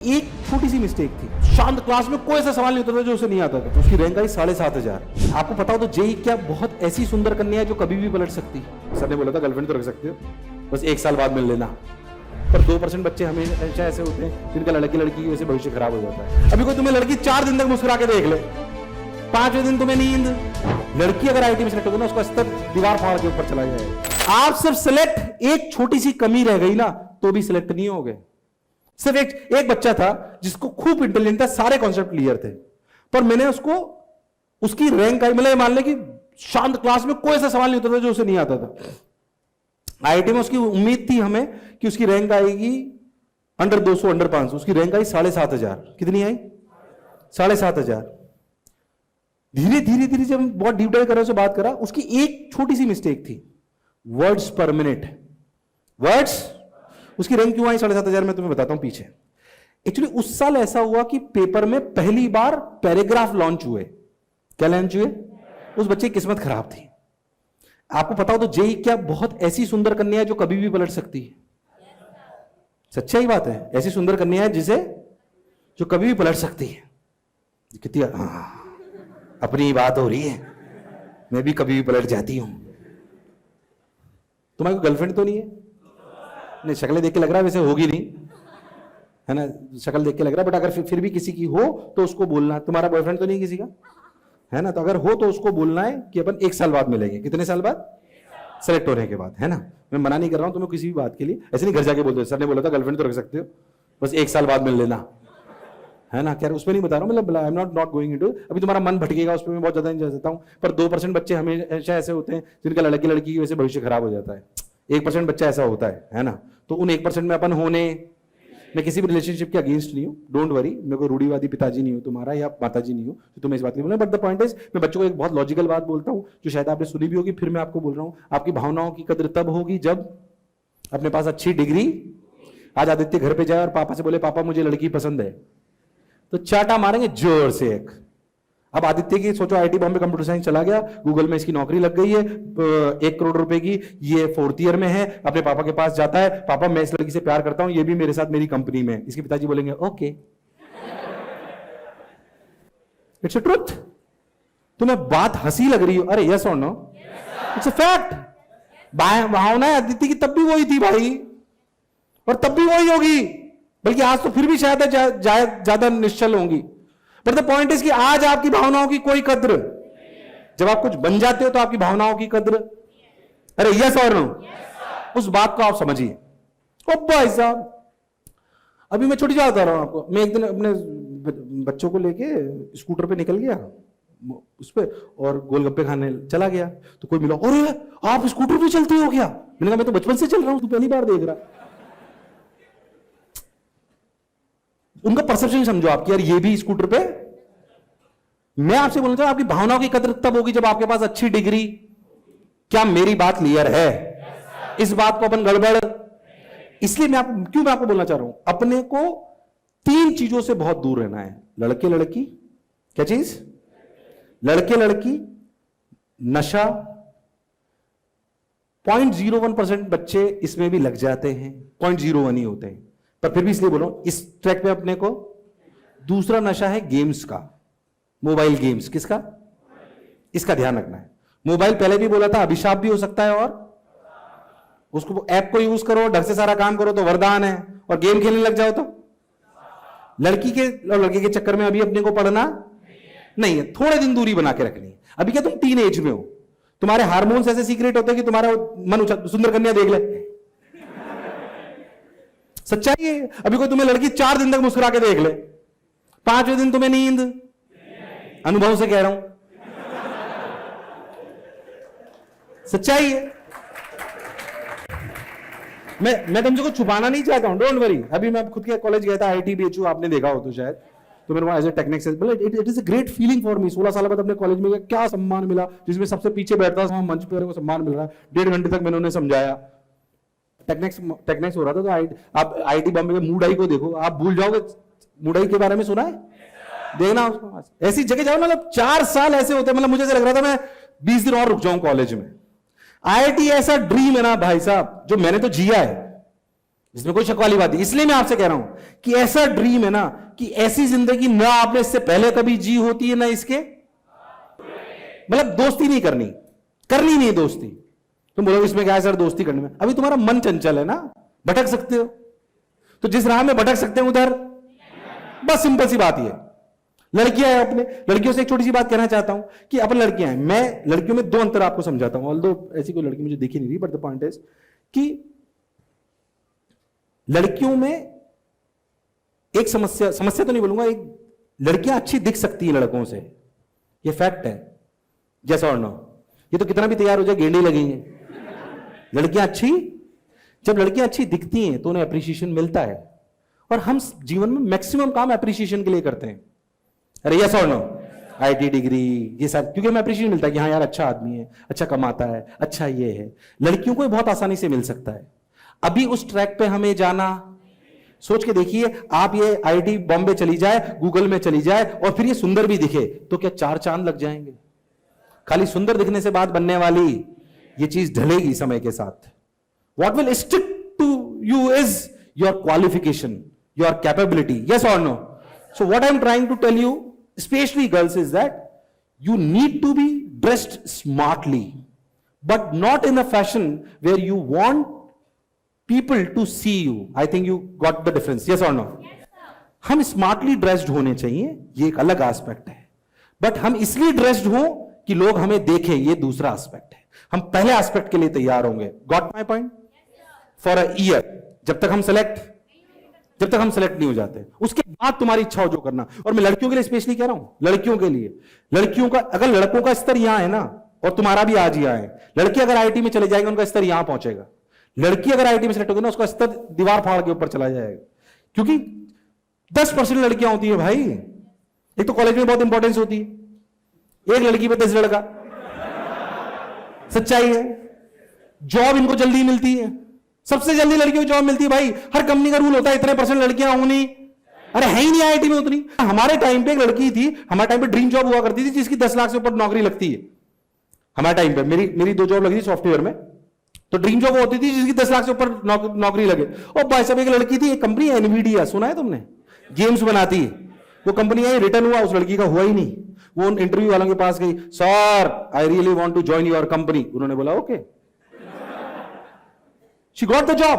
एक छोटी सी मिस्टेक थी, शांत क्लास में कोई ऐसा सवाल नहीं होता था जो उसे नहीं आता था, तो उसकी रैंक आई 7,500। आपको पता हो तो जेई क्या बहुत ऐसी सुंदर कन्या है जो कभी भी पलट सकती है। सर ने बोला था गर्लफ्रेंड तो रख सकते हो, बस 1 साल बाद मिल लेना। पर 2% बच्चे हमेशा ऐसे होते हैं जिनका लड़की लड़की की वजह से भविष्य खराब हो जाता है। अभी कोई तुम्हें लड़की 4 दिन तक मुस्कुरा के देख ले, 5वें दिन तुम्हें नींद। लड़की अगर आईटी में सेलेक्ट होगी ना, उसका स्तर दीवार फाड़ के ऊपर चला जाएगा। आप सिर्फ सिलेक्ट, एक छोटी सी कमी रह गई ना तो भी सिलेक्ट नहीं हो गए। सिर्फ एक बच्चा था जिसको खूब इंटेलिजेंट था, सारे कॉन्सेप्ट क्लियर थे, पर मैंने उसको उसकी रैंक आई, मतलब मान ले कि शांत क्लास में कोई ऐसा सवाल नहीं होता था जो उसे नहीं आता था। आईआईटी में उसकी उम्मीद थी हमें कि उसकी रैंक आएगी अंडर 200, अंडर 500, उसकी रैंक आई 7,500। कितनी आई? 7,500। धीरे धीरे धीरे जब बहुत डीप डाइव कर रहे, बात करा, उसकी एक छोटी सी मिस्टेक थी, वर्ड्स पर मिनट। वर्ड्स, उसकी रैंक क्यों आई 7,500 मैं तुम्हें बताता हूं पीछे। एक्चुअली उस साल ऐसा हुआ कि पेपर में पहली बार पैराग्राफ लॉन्च हुए। क्या लॉन्च हुए? उस बच्चे की किस्मत खराब थी। आपको पता हो तो जेई क्या बहुत ऐसी सुंदर कन्या है जो कभी भी पलट सकती है। सच्चाई बात है, ऐसी सुंदर कन्या है जिसे जो कभी भी पलट सकती है। कितनी अपनी बात हो रही है, मैं भी कभी भी पलट जाती हूं। तुम्हारी कोई गर्लफ्रेंड तो नहीं है? नहीं, शक्ल देख के लग रहा है, वैसे होगी नहीं, है ना, शक्ल देख के लग रहा है। बट अगर फिर भी किसी की हो तो उसको बोलना, तुम्हारा बॉयफ्रेंड तो नहीं किसी का, है ना, तो अगर हो तो उसको बोलना है कि अपन 1 साल बाद मिलेंगे। कितने साल बाद? सेलेक्ट होने के बाद, है ना। मैं मना नहीं कर रहा हूं तुम्हें किसी भी बात के लिए, ऐसे नहीं घर जाके बोलते सर ने बोला था गर्लफ्रेंड तो रख सकते हो, बस 1 साल बाद मिल लेना, है ना। क्या उसमें नहीं बता रहा हूं, मतलब I am not going into, अभी तुम्हारा मन भटकेगा उस पर मैं बहुत ज्यादा नहीं जा सकता हूं। पर 2% बच्चे हमेशा ऐसे होते हैं जिनका लड़की लड़की की वजह से भविष्य खराब हो जाता है। 1% बच्चा ऐसा होता है ना। तो उन 1% में अपन होने, मैं किसी भी रिलेशनशिप के अगेंस्ट नहीं हूँ, डोंट वरी, मैं कोई रूढ़ीवादी पिताजी नहीं हूँ तुम्हारा या माताजी नहीं हूँ तो तुम्हें इस बात की बोलना। बट द पॉइंट इज, मैं बच्चों को एक बहुत लॉजिकल बात बोलता हूँ जो शायद आपने सुनी भी होगी, फिर मैं आपको बोल रहा हूँ। आपकी भावनाओं की कदर तब होगी जब अपने पास अच्छी डिग्री। आज आदित्य घर पे जाए और पापा से बोले पापा मुझे लड़की पसंद है, तो चाटा मारेंगे जोर से एक। अब आदित्य की सोचो, आईआईटी बॉम्बे कंप्यूटर साइंस चला गया, गूगल में इसकी नौकरी लग गई है, 1 करोड़ रुपए की, ये 4th ईयर में है, अपने पापा के पास जाता है, पापा मैं इस लड़की से प्यार करता हूं, ये भी मेरे साथ मेरी कंपनी में। इसके पिताजी बोलेंगे ओके, इट्स अ ट्रुथ। तुम्हें बात हंसी लग रही हो, अरे यस और नो, इट्स अ फैक्ट। भावना आदित्य की तब भी वही थी भाई, और तब भी वही होगी, बल्कि आज तो फिर भी शायद ज्यादा निश्चल होंगी। बट द पॉइंट इज कि आज आपकी भावनाओं की कोई कद्र, जब आप कुछ बन जाते हो तो आपकी भावनाओं की कद्र, अरे यस और नो, उस बात को आप समझिए। ओ भाई साहब, अभी मैं छोटी बात बता रहा हूं आपको। मैं एक दिन अपने बच्चों को लेके स्कूटर पे निकल गया उस पे, और गोलगप्पे खाने चला गया, तो कोई मिला, अरे आप स्कूटर पे चलते हो क्या? मैंने कहा मैं तो बचपन से चल रहा हूं, तू पहली बार देख रहा। उनका परसेप्शन समझो आपकी, यार ये भी स्कूटर पे। मैं आपसे बोलना चाहता हूं, आपकी भावनाओं की कदर तब होगी जब आपके पास अच्छी डिग्री। क्या मेरी बात क्लियर है? इस बात को अपन गड़बड़, इसलिए मैं आपको बोलना चाह रहा हूं, अपने को 3 चीजों से बहुत दूर रहना है। लड़के लड़की, क्या चीज? लड़के लड़की, नशा। 0.01% बच्चे इसमें भी लग जाते हैं, 0.01 ही होते हैं, पर फिर भी इसलिए बोलो इस ट्रैक पे अपने को। दूसरा नशा है गेम्स का, मोबाइल गेम्स। किसका? इसका ध्यान रखना है। मोबाइल पहले भी बोला था अभिशाप भी हो सकता है, और उसको ऐप को यूज करो, ढंग से सारा काम करो तो वरदान है, और गेम खेलने लग जाओ तो लड़की के और लड़के के चक्कर में अभी अपने को पढ़ना नहीं है, थोड़े दिन दूरी बना के रखनी है। अभी क्या तुम टीन एज में हो, तुम्हारे हार्मोन्स ऐसे सीक्रेट होते हैं कि तुम्हारा मन सुंदर कन्या देख ले। सच्चाई है। अभी कोई तुम्हें लड़की 4 दिन तक मुस्कुरा के देख ले, 5वें दिन तुम्हें नींद। अनुभव से कह रहा हूं, सच्चाई है। मैं तुमसे कुछ छुपाना नहीं चाहता हूं, डोंट वरी। अभी मैं खुद के कॉलेज गया था, आईआईटी बीएचयू, आपने देखा हो तो शायद, तो मेरे वहां as a techniques, it is a great feeling for me. 16 साल बाद अपने कॉलेज में क्या सम्मान मिला, जिसमें सबसे पीछे बैठता था मंच पर को सम्मान मिल रहा है। 1.5 घंटे तक मैंने उन्हें समझाया, टेक्निक्स हो रहा था। तो आप आईआईटी बॉम्बे में मूड आई को देखो, आप भूल जाओगे। मूड आई के बारे में सुना है? देखना उसको, ऐसी जगह जाओ ना। मतलब 4 साल ऐसे होते, मतलब मुझे ऐसा लग रहा था मैं 20 दिन और रुक जाऊं कॉलेज में। आईआईटी ऐसा ड्रीम है ना भाई साहब, जो मैंने तो जिया है। इसमें कोई शक वाली बात नहीं। इसलिए मैं आपसे कह रहा हूं कि ऐसा ड्रीम है ना कि ऐसी जिंदगी ना आपने इससे पहले कभी जी होती है ना इसके, मतलब दोस्ती नहीं करनी नहीं दोस्ती। तुम बोलोगे इसमें क्या है सर दोस्ती करने में, अभी तुम्हारा मन चंचल है ना, भटक सकते हो। तो जिस राह में भटक सकते हैं उधर, बस सिंपल सी बात ये। लड़कियां हैं, अपने लड़कियों से एक छोटी सी बात कहना चाहता हूं कि अपन लड़कियां हैं, मैं लड़कियों में दो अंतर आपको समझाता हूं। ऑल्दो ऐसी कोई लड़की मुझे दिखी नहीं रही, बट द पॉइंट इज कि लड़कियों में एक समस्या तो नहीं बोलूंगा, एक लड़कियां अच्छी दिख सकती हैं लड़कों से, ये फैक्ट है, जैसा और नो। ये तो कितना भी तैयार हो जाए गेंडे लगेंगे। लड़कियां जब लड़कियां अच्छी दिखती हैं तो उन्हें अप्रिसिएशन मिलता है, और हम जीवन में मैक्सिमम काम अप्रिसिएशन के लिए करते हैं। अरे यस और नो, आईटी डिग्री ये सब, क्योंकि हमें अप्रिसिएशन मिलता है कि हाँ यार अच्छा आदमी है, अच्छा कमाता है, अच्छा ये है। लड़कियों को बहुत आसानी से मिल सकता है। अभी उस ट्रैक पे हमें जाना, सोच के देखिए, आप ये आईटी बॉम्बे चली जाए, गूगल में चली जाए, और फिर ये सुंदर भी दिखे, तो क्या 4 चांद लग जाएंगे? खाली सुंदर दिखने से बात बनने वाली, ये चीज ढलेगी समय के साथ। What will stick to you is your qualification, your capability. Yes or no? So what I'm trying to tell you, especially girls, is that you need to be dressed smartly, but not in a fashion where you want people to see you. I think you got the difference. Yes or no? Yes, sir. हम smartly dressed होने चाहिए, ये एक अलग aspect है, but हम इसलिए dressed हो कि लोग हमें देखें, ये दूसरा एस्पेक्ट है। हम पहले एस्पेक्ट के लिए तैयार होंगे। Got my point? For a year, जब तक हम सेलेक्ट नहीं हो जाते, उसके बाद तुम्हारी इच्छा हो जो करना। और मैं लड़कियों के लिए स्पेशली कह रहा हूं, लड़कियों के लिए, लड़कियों का अगर लड़कों का स्तर यहां है ना, और तुम्हारा भी आज यहां है, लड़की अगर आईटी में चले जाएंगे उनका स्तर यहां पहुंचेगा। लड़की अगर आईटी में सेलेक्ट होगी ना, उसका स्तर दीवार फाड़ के ऊपर चला जाएगा, क्योंकि 10% लड़कियां होती है भाई। एक तो कॉलेज में बहुत इंपॉर्टेंस होती है, एक लड़की पे 10 लड़का, सच्चाई है। जॉब इनको जल्दी मिलती है, सबसे जल्दी लड़कियों को जॉब मिलती है भाई। हर कंपनी का रूल होता है इतने % लड़कियां होंगी, अरे है ही नहीं आईटी में उतनी। हमारे टाइम पे एक लड़की थी, हमारे टाइम पे ड्रीम जॉब हुआ करती थी जिसकी 10 लाख से ऊपर नौकरी लगती है। हमारे टाइम पे मेरी 2 जॉब लगी थी सॉफ्टवेयर में, तो ड्रीम जॉब होती थी जिसकी 10 लाख से ऊपर नौकरी लगे। और भाई साहब एक लड़की थी, एक कंपनी एनवीडिया, सुना है तुमने, गेम्स बनाती है वो कंपनी है। रिटर्न हुआ, उस लड़की का हुआ ही नहीं। वो इंटरव्यू वालों के पास गई, sir I really want to join your company. उन्होंने बोला okay, she got the job.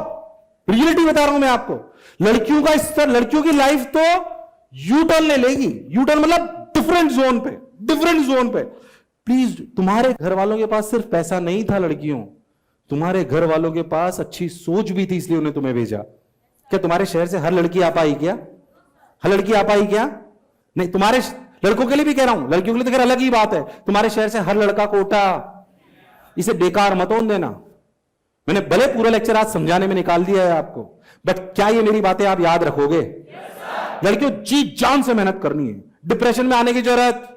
Reality बता रहा हूं मैं आपको, लड़कियों का स्तर, लड़कियों की लाइफ तो यू टर्न ले लेगी। यू टर्न मतलब डिफरेंट जोन पे। प्लीज, तुम्हारे घर वालों के पास सिर्फ पैसा नहीं था लड़कियों, तुम्हारे घर वालों के पास अच्छी सोच भी थी, इसलिए उन्हें तुम्हें भेजा। क्या तुम्हारे शहर से हर लड़की आ पाई क्या? नहीं। तुम्हारे लड़कों के लिए भी कह रहा हूं, लड़कियों के लिए तो खैर अलग ही बात है। तुम्हारे शहर से हर लड़का कोटा, इसे बेकार मत होने देना। मैंने भले पूरा लेक्चर आज समझाने में निकाल दिया है आपको, बट क्या ये मेरी बातें आप याद रखोगे? लड़कियों जी जान से मेहनत करनी है, डिप्रेशन में आने की जरूरत,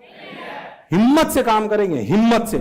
हिम्मत से काम करेंगे, हिम्मत से।